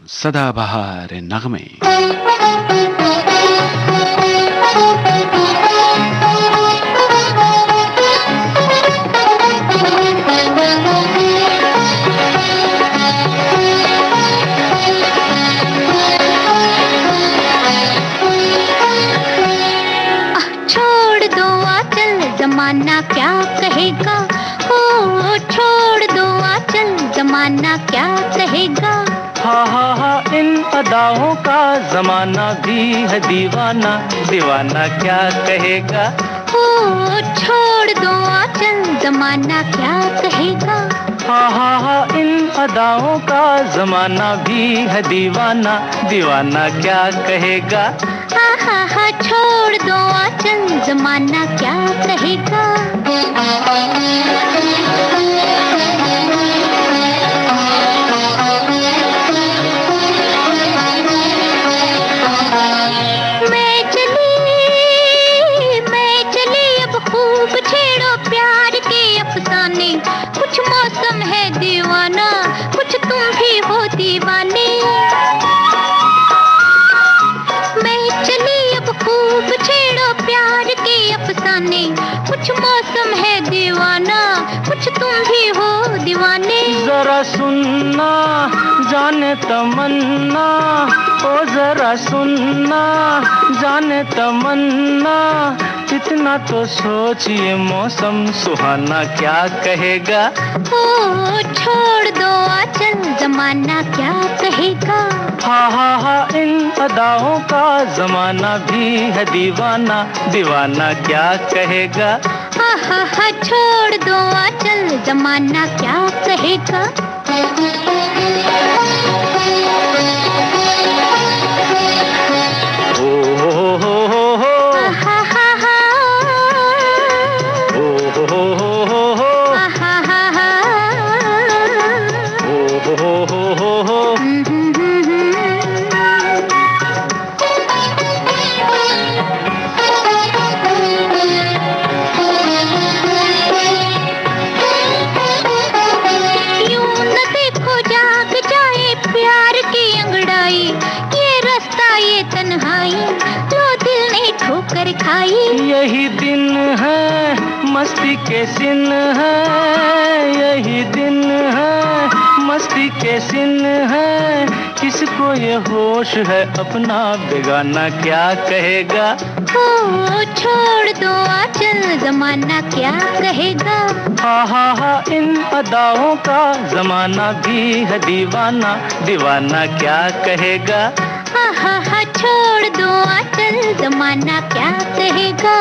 सदाबहार नगमे। जमाना क्या कहेगा, ओ छोड़ दो आंचल, जमाना क्या कहेगा। हा इन अदाओं का जमाना भी है दीवाना, दीवाना क्या कहेगा। ओ छोड़ दो आंचल, जमाना क्या कहेगा। हा इन अदाओं का जमाना भी है दीवाना, दीवाना क्या कहेगा। हा छोड़ दो आंचल, जमाना क्या कहेगा। मैं चली अब खूब छेड़ो प्यार के अफसाने, कुछ मौसम है दीवाना, कुछ तुम भी हो दीवाने। खूब छेड़ो प्यार के अफसाने, कुछ मौसम है दीवाना, कुछ तुम भी हो दीवाने। जरा सुनना जाने तमन्ना, ओ जरा सुनना जाने तमन्ना, इतना तो सोचिए मौसम सुहाना क्या कहेगा। ओ छोड़ दो आंचल, जमाना क्या कहेगा। हा इन अदाओं का जमाना भी है दीवाना, दीवाना क्या कहेगा। हा छोड़ दो आंचल, जमाना क्या कहेगा। यही दिन है मस्ती के सिन है, यही दिन है मस्ती के सिन है, किसको ये होश है अपना बेगाना क्या कहेगा। ओ छोड़ दो आंचल, जमाना क्या कहेगा। हा इन अदाओं का जमाना भी है दीवाना, दीवाना क्या कहेगा। हा छोड़ दो आंचल, जमाना क्या कहेगा।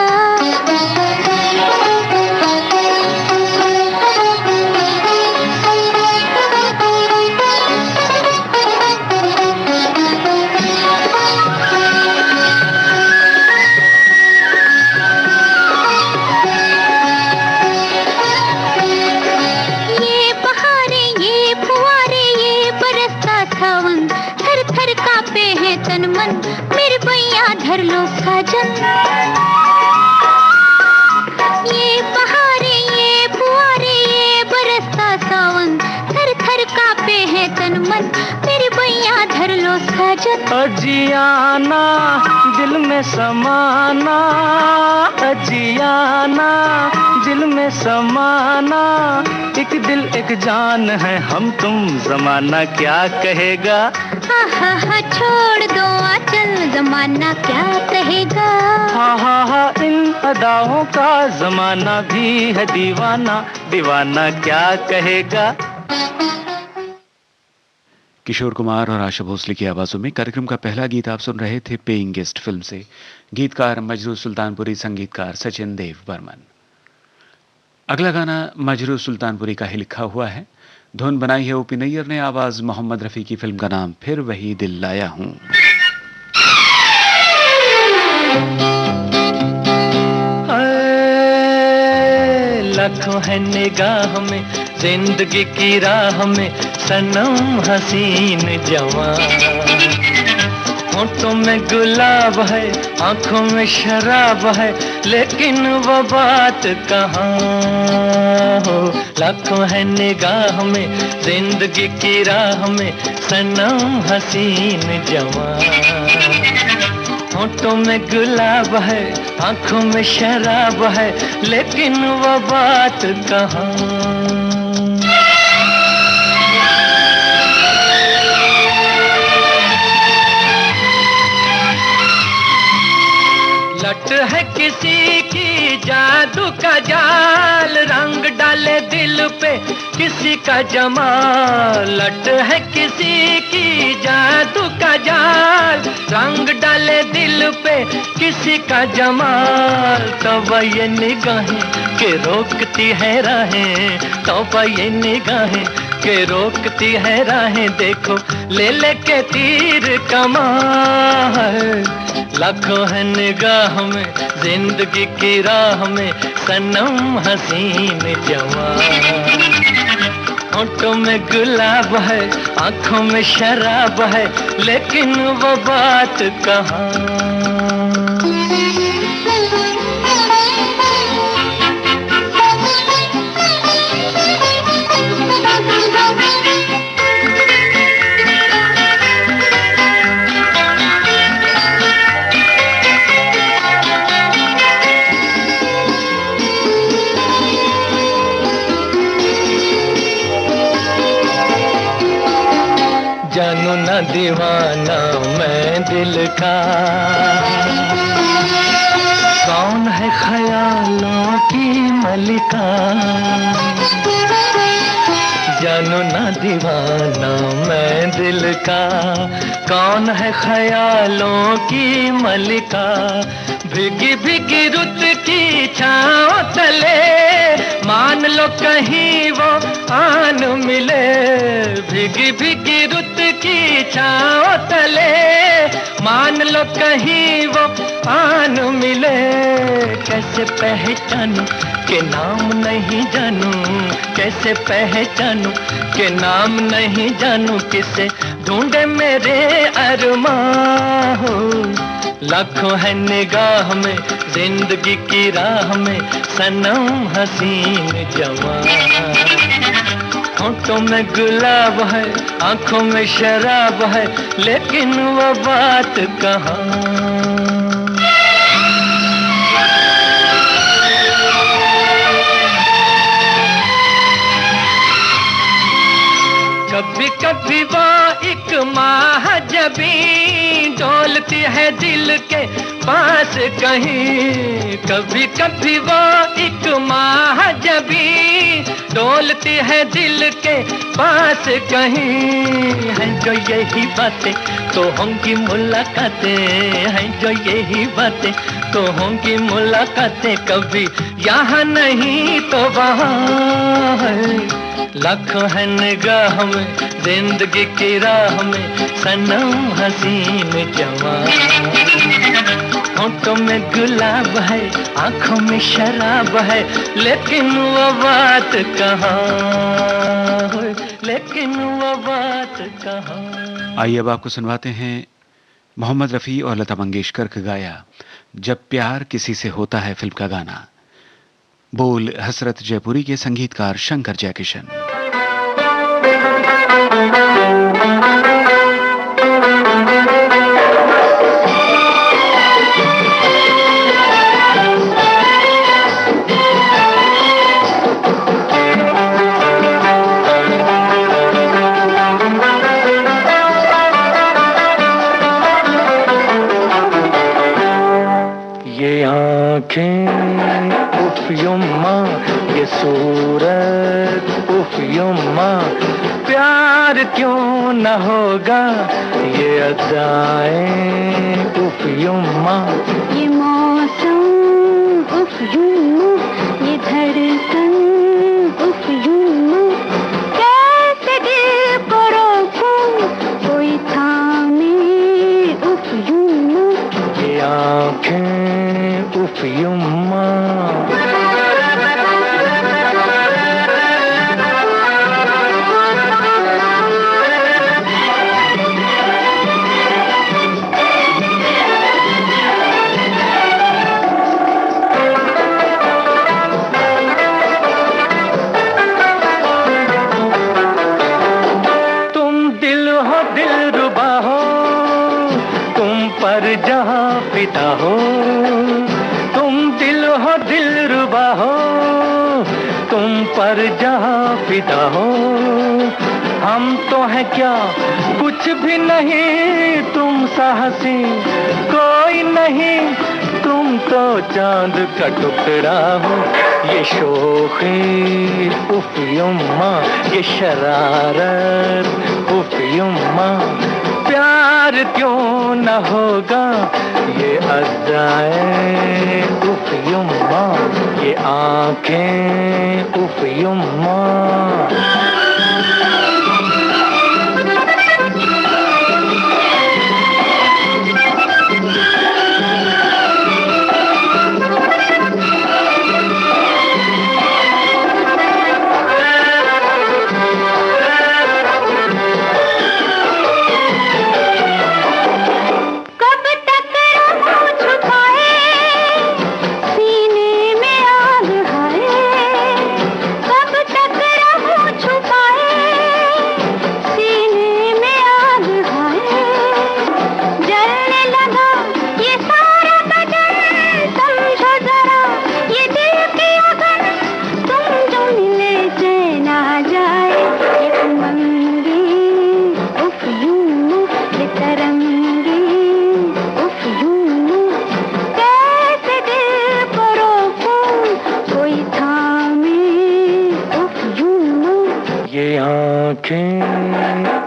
ये बहारें, ये फुहारे, ये बरसता सावन, थर थर कांपे हैं तन मन, मेरे बैया धर लो साजन। ये बहारें, ये फुहारे, ये बरसता सावन, थर थर कांपे हैं तन मन, मेरे बैया धर लो साजन। अजियाना दिल में समाना, अजियाना दिल में समाना, एक दिल एक जान है हम तुम, जमाना क्या कहेगा। हा छोड़ दो आंचल, जमाना क्या कहेगा। हा इन अदाओं का जमाना भी है दीवाना, दीवाना क्या कहेगा। किशोर कुमार और आशा भोसले की आवाजों में कार्यक्रम का पहला गीत आप सुन रहे थे पेइंग गेस्ट फिल्म से। गीतकार मजरू सुल्तानपुरी, संगीतकार सचिन देव बर्मन। अगला गाना मजरू सुल्तानपुरी का ही लिखा हुआ है, धुन बनाई है ओपी नैयर ने, आवाज मोहम्मद रफी की। फिल्म का नाम फिर वही दिल लाया हूं। लाखों है निगाह में जिंदगी की राह में, सनम हसीन जवान होठों में गुलाब है, आंखों में शराब है, लेकिन वो बात कहाँ हो। लाखों है निगाह में, जिंदगी की राह में, सनम हसीन जवान। होठों में गुलाब है, आंखों में शराब है, लेकिन वो बात कहाँ। लट है किसी की जादू का जाल, रंग डाले दिल पे किसी का जमाल। लट है किसी की जादू का जाल, रंग डाले दिल पे किसी का जमाल। तौबा ये निगाहें के रोकती है राहें, तौबा ये निगाहें के रोकती है राहें, देखो ले लेके तीर कमाल। लाखों है निगाह में, जिंदगी की राह में, सनम हसीन जवान। होठों में गुलाब है, आंखों में शराब है, लेकिन वो बात कहाँ। जानू ना दीवाना मैं दिल का, कौन है ख्यालों की मलिका। जानू ना दीवाना मैं दिल का, कौन है ख्यालों की मलिका। भीगी भीगी रुत की छाँव तले, मान लो कहीं वो आन मिले। भीगी भीगी रुत की छाँव तले, मान लो कहीं वो आन मिले। कैसे पहचानूं के नाम नहीं जानूं, कैसे पहचानूं के नाम नहीं जानूं, किसे ढूंढे मेरे अरमां हो। लाखों है निगाह में, जिंदगी की राह में, सनम हसीन जवान। होठों में गुलाब है, आंखों में शराब है, लेकिन वो बात कहाँ। कभी कभी वो एक महाजबी डोलती है दिल के पास कहीं। कभी कभी वो एक महाजबी डोलती है दिल के पास कहीं। है जो यही बातें तो होंगी मुलाकातें, हैं जो यही बातें तो होंगी मुलाकातें। कभी यहाँ नहीं तो वहाँ है। लाखों है निगाह में, जिंदगी की राह में, सनम हसीन जवान। होठों में गुलाब है, आंखों में शराब है, लेकिन वो बात कहाँ, लेकिन वो बात कहाँ। आइए अब आपको सुनवाते हैं मोहम्मद रफ़ी और लता मंगेशकर का गाया जब प्यार किसी से होता है फिल्म का गाना। बोल हसरत जयपुरी के, संगीतकार शंकर जयकिशन। ये आँखें उफ युम्मा, ये सूरत उफ युम्मा, प्यार क्यों न होगा ये अदाएं उफ युम्मा। ये मौसम उफ यूं, ये धड़कन उफ यूं, कैसे दिल को रोकूं कोई थामे उफ यूं। ये आँखें उफ युम्मा। पर जहाँ फिदा हो, तुम दिल हो दिलरुबा हो, तुम पर जहाँ फिदा हो। हम तो हैं क्या कुछ भी नहीं, तुम सा हंसी कोई नहीं, तुम तो चांद का टुकड़ा हो। ये शोखी उफ युम्मा, ये शरारत उफ युम्मा, प्यार क्यों न होगा ये अज़ाए उफ युम्मा, ये आँखें उफ युम्मा।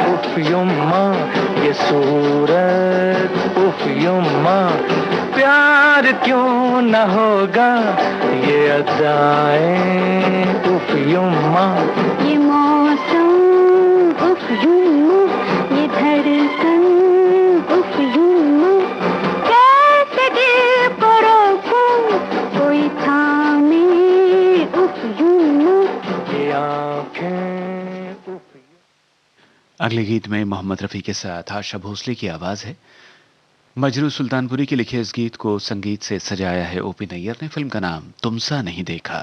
उफ युम्मा, ये सूरत उफ युम्मा, प्यार क्यों न होगा ये अदाएं उफ युम्मा, ये मौसम उफ युम्मा, ये धड़कन उफ युम्मा, कैसे दिल को रोकूं कोई थामे उफ युम्मा, ये आँखें। अगले गीत में मोहम्मद रफ़ी के साथ आशा भोसले की आवाज़ है। मजरू सुल्तानपुरी के लिखे इस गीत को संगीत से सजाया है ओपी नैयर ने। फिल्म का नाम तुमसा नहीं देखा।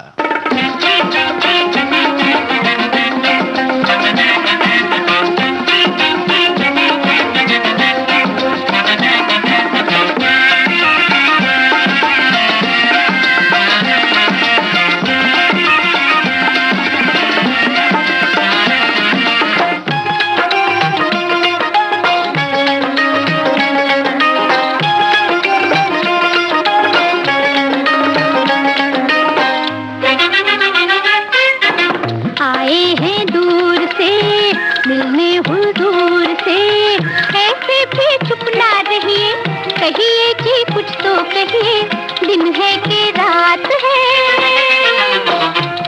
कहिए कि कुछ तो कहिए, दिन है कि रात है।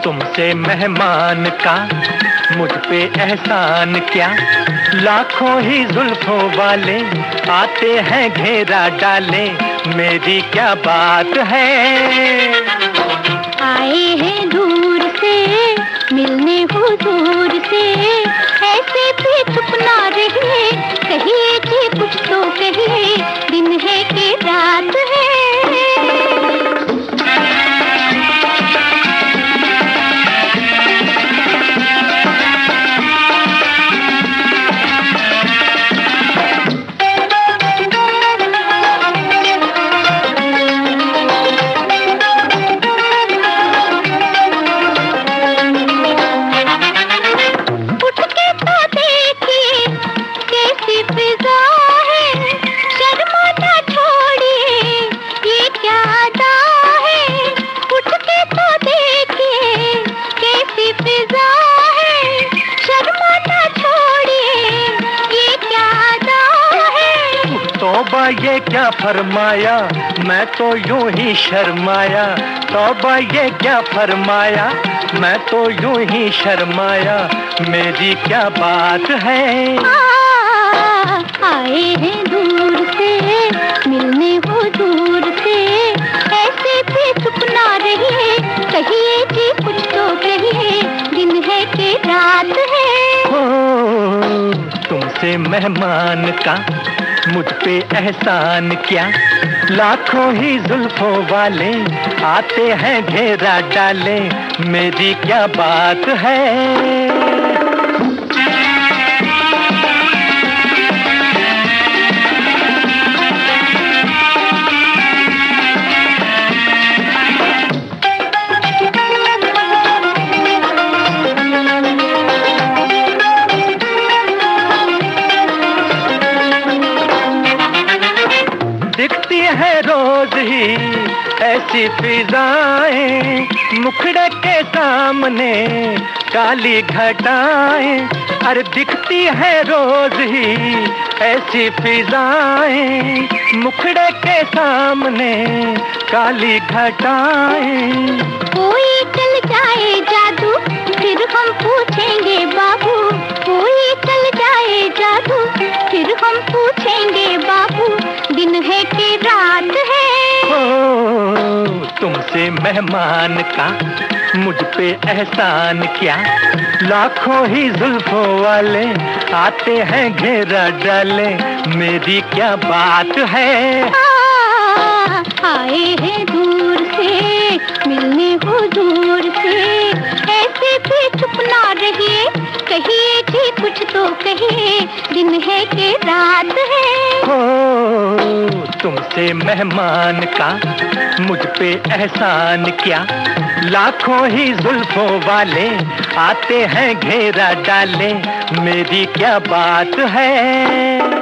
तुमसे मेहमान का मुझ पे एहसान क्या, लाखों ही जुल्फों वाले आते हैं घेरा डाले, मेरी क्या बात है। आए हैं दूर से मिलने हुजूर से, ऐसे भी चुप ना रहिए, कहिए कि कुछ तो कहिए, दिन है कि रात है। ये क्या फरमाया, मैं तो यूं ही शर्माया, तौबा ये क्या फरमाया, मैं तो यूं ही शर्माया, मेरी क्या बात है। आए हैं दूर से मिलने हो दूर से, ऐसे भी चुप ना रहिए, कहिए कि कुछ तो कहिए, दिन है कि रात है। तुमसे मेहमान का मुझ पे एहसान क्या, लाखों ही जुल्फों वाले आते हैं घेरा डाले, मेरी क्या बात है। दिखती है रोज ही ऐसी फिजाएं, मुखड़े के सामने काली घटाएं। अरे दिखती है रोज ही ऐसी फिजाएं, मुखड़े के सामने काली घटाएं। कोई चल जाए जादू फिर हम पूछेंगे बाबू, कोई चल जाए जादू फिर हम पूछेंगे बाबू, दिन है कि रात है। ओ, तुमसे मेहमान का मुझ पे एहसान क्या, लाखों ही जुल्फों वाले आते हैं घेरा डाले, मेरी क्या बात है। आए हैं दूर से मिलने हो दूर से, ऐसे भी चुप ना रहिए, कहिए जी कुछ तो कहिए, दिन है कि रात है। ओ, तुमसे मेहमान का मुझ पे एहसान क्या, लाखों ही जुल्फों वाले आते हैं घेरा डाले, मेरी क्या बात है।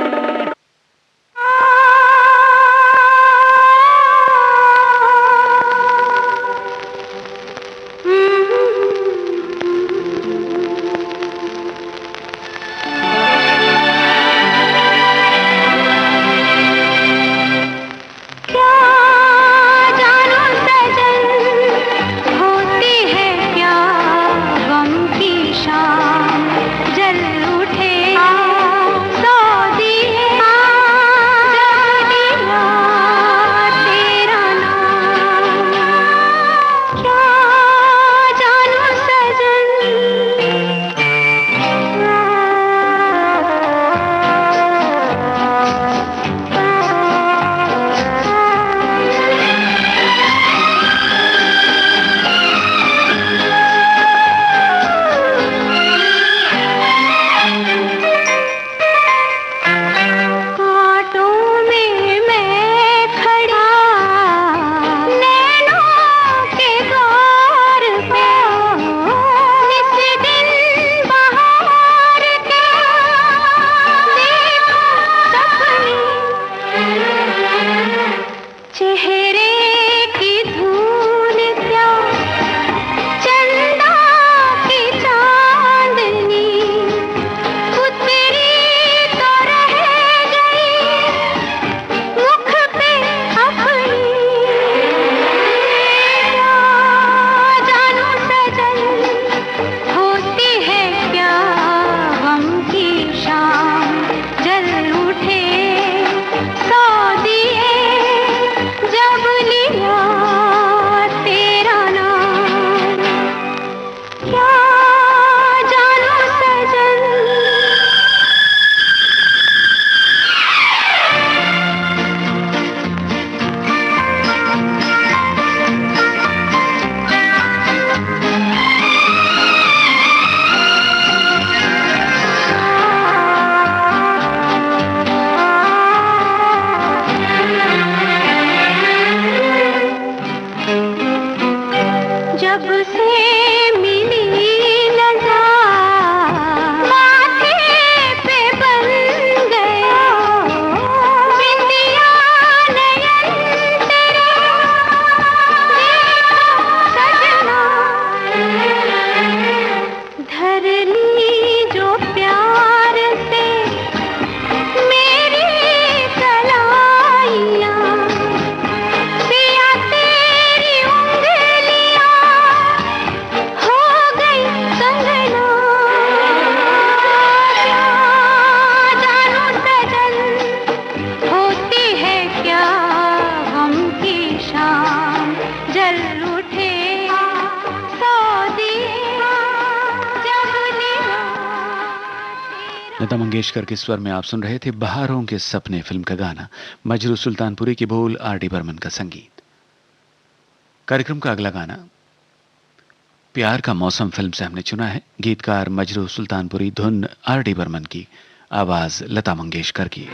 लता मंगेशकर के स्वर में आप सुन रहे थे बहारों के सपने फिल्म का गाना, मजरू सुल्तानपुरी के बोल, आर डी बर्मन का संगीत। कार्यक्रम का अगला गाना प्यार का मौसम फिल्म से हमने चुना है। गीतकार मजरू सुल्तानपुरी, धुन आर डी बर्मन की, आवाज लता मंगेशकर की।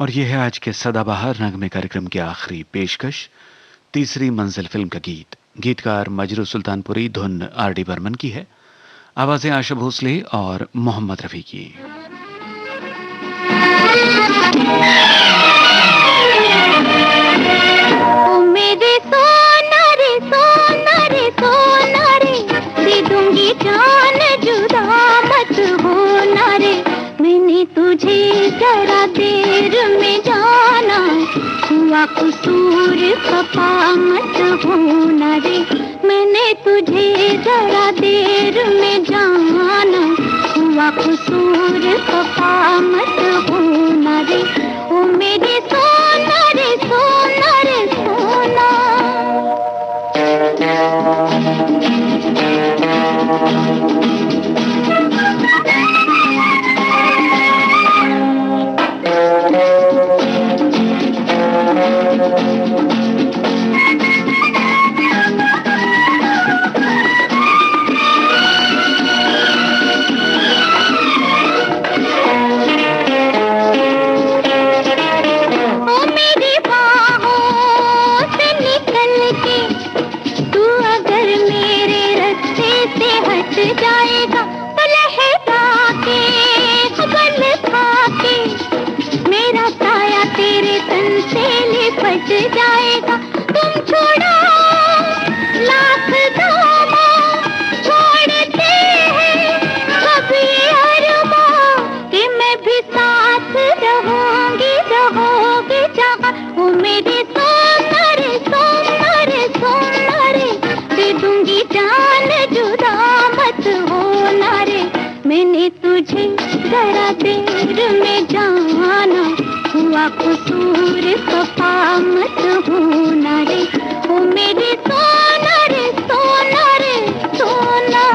और ये है आज के सदाबहार नगमे कार्यक्रम की आखिरी पेशकश, तीसरी मंजिल फिल्म का गीत। गीतकार मजरू सुल्तानपुरी, धुन आर डी बर्मन की है, आवाजें आशा भोसले और मोहम्मद रफी की। ओ मेरे सोना रे सोना रे सोना रे, दे दूंगी जान जुदा मत होना रे। मैंने तुझे जरा देर में जाना, हुआ कसूर खफा मत होना रे। मैंने तुझे जरा देर में जाना, हुआ कसूर खफा मत होना रे। ओ मेरे सोना रे सोना रे सोना। जाएगा तो लहरा के बल खा के, मेरा साया तेरे तन से लिपट जाएगा। तुम छोड़ो लाख दामा, छोड़ते हैं सब ये अरमा, कि मैं भी साथ रहूंगी रहोगे जहाँ। वो मेरे सोना रे सोना रे सोना रे, दे दूंगी जान जुदा मत होना रे। मैंने तुझे जरा देर में जाना, हुआ कसूर खफा मत होना रे। ओ मेरे सोना रे सोना रे सोना।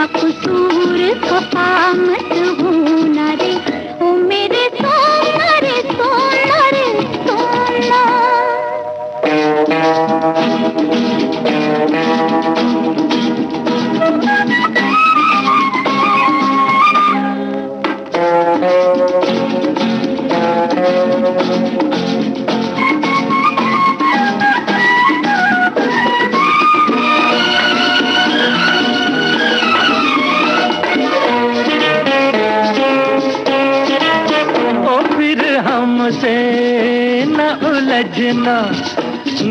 कसूर खफा मत होना रे। ओ मेरे सोना रे सोना रे सोना। से न उलझना,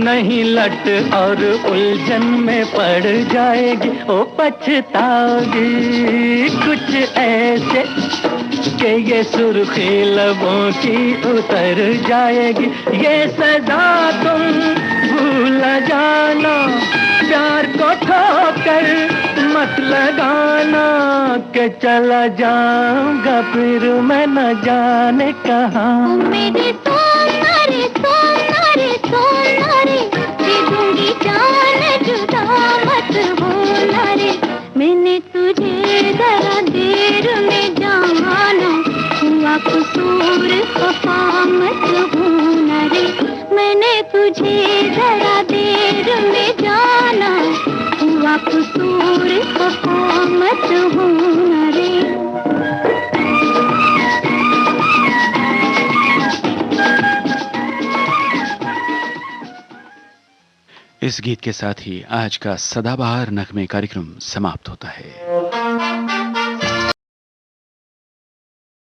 नहीं लट और उलझन में पड़ जाएगी। ओ पछताओगी कुछ ऐसे कि ये सुर्खी लबों की उतर जाएगी। ये सजा तुम भूल जाना, प्यार को ठोकर मत लगाना, के चला जाऊंगा फिर मैं न जाने कहाँ। मेरे सोना रे सोना रे सोना रे, दे दूंगी जान जुदा मत होना रे। मैंने तुझे जरा देर में जाना, हुआ कसूर खफा मत होना रे। मैंने तुझे जरा देर में जाना, हुआ कसूर खफा मत होना रे। इस गीत के साथ ही आज का सदाबहार नगमे कार्यक्रम समाप्त होता है।